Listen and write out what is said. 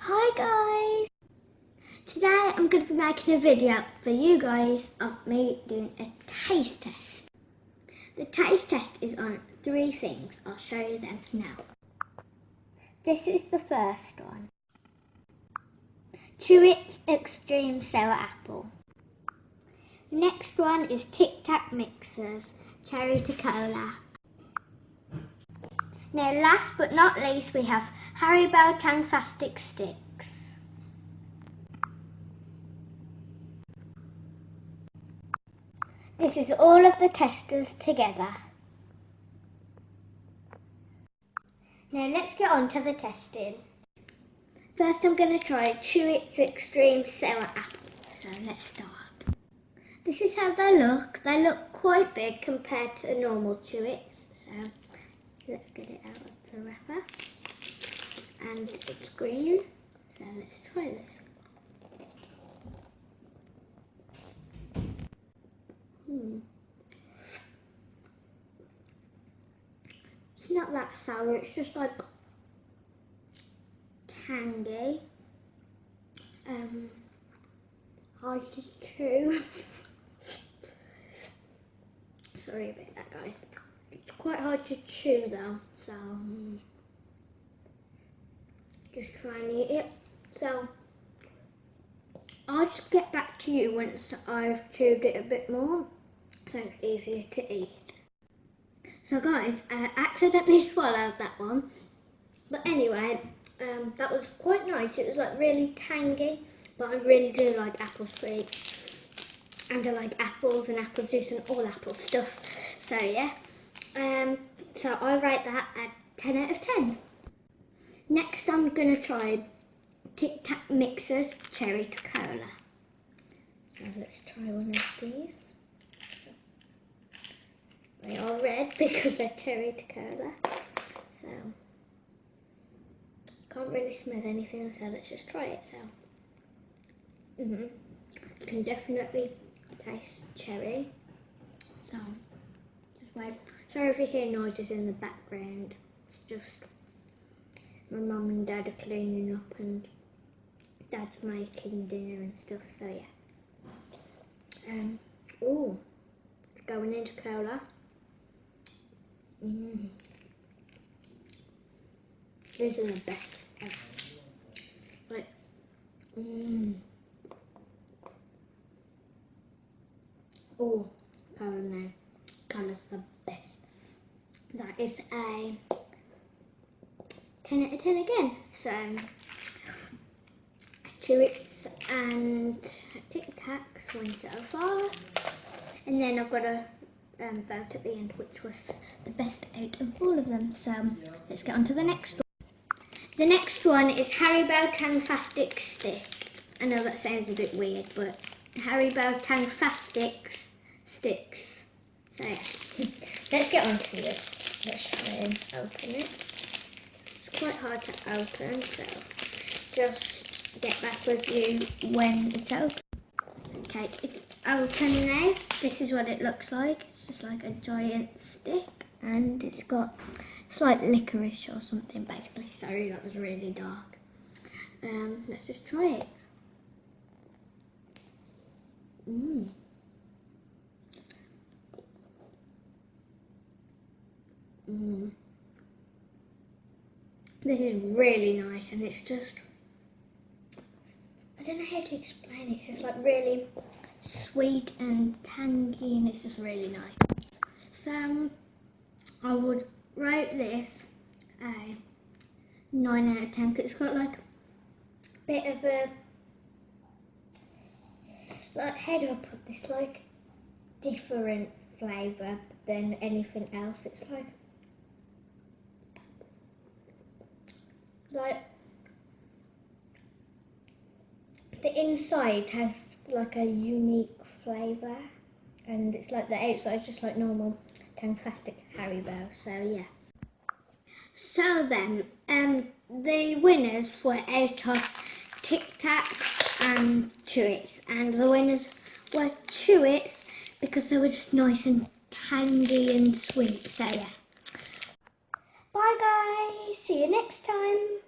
Hi guys! Today I'm going to be making a video for you guys of me doing a taste test. The taste test is on 3 things. I'll show you them now. This is the first one. Chewits Extreme Sour Apple. The next one is Tic Tac Mixers Cherry to Cola. Now last but not least we have Haribo Tangfastic Sticks. This is all of the testers together. Now let's get on to the testing. First I'm going to try Chewits Extreme Sour Apple. So let's start. This is how they look. They look quite big compared to normal Chewits. So let's get it out of the wrapper. And it's green. So let's try this. It's not that sour, it's just like tangy. Hard to chew. Sorry about that, guys. It's quite hard to chew though, so just try and eat it. So I'll just get back to you once I've chewed it a bit more, so it's easier to eat. So guys, I accidentally swallowed that one, but anyway, that was quite nice. It was like really tangy, but I really do like apple sweets, and I like apples and apple juice and all apple stuff. So yeah, so I rate that at 10 out of 10. Next I'm going to try Tic Tac Mixers Cherry to Cola. So let's try one of these. They are red because they're cherry to cola. So can't really smell anything, so let's just try it. So you can definitely taste cherry. So just wait. Sorry if you hear noises in the background. It's just my mum and dad are cleaning up and dad's making dinner and stuff. So yeah. Ooh, going into cola. These are the best ever. Like, oh, cola now. Cola's the best. That is a 10 out of 10 again. So, Chewits and Tic Tacs win so far. And then I've got a vote at the end, which was the best out of all of them. So let's get on to the next one. The next one is Haribo Tangfastic Stick. I know that sounds a bit weird, but Haribo Tangfastic Sticks. So yeah, let's get on to it. Let's try and open it. It's quite hard to open, so just get back with you when it's open. Okay, it's open now. This is what it looks like. It's just like a giant stick, and it's like licorice or something basically. Sorry, that was really dark. Let's just try it. This is really nice, and it's just, I don't know how to explain it. It's just like really sweet and tangy, and it's just really nice. So I would rate this a 9 out of 10 because it's got like a bit of a, like, how do I put this, like different flavour than anything else. It's like the inside has like a unique flavour, and it's like the outside is just like normal Tangfastic Haribo. So yeah. So then, the winners were out of Tic Tacs and Chewits, and the winners were Chewits because they were just nice and tangy and sweet. So yeah. Bye guys, see you next time.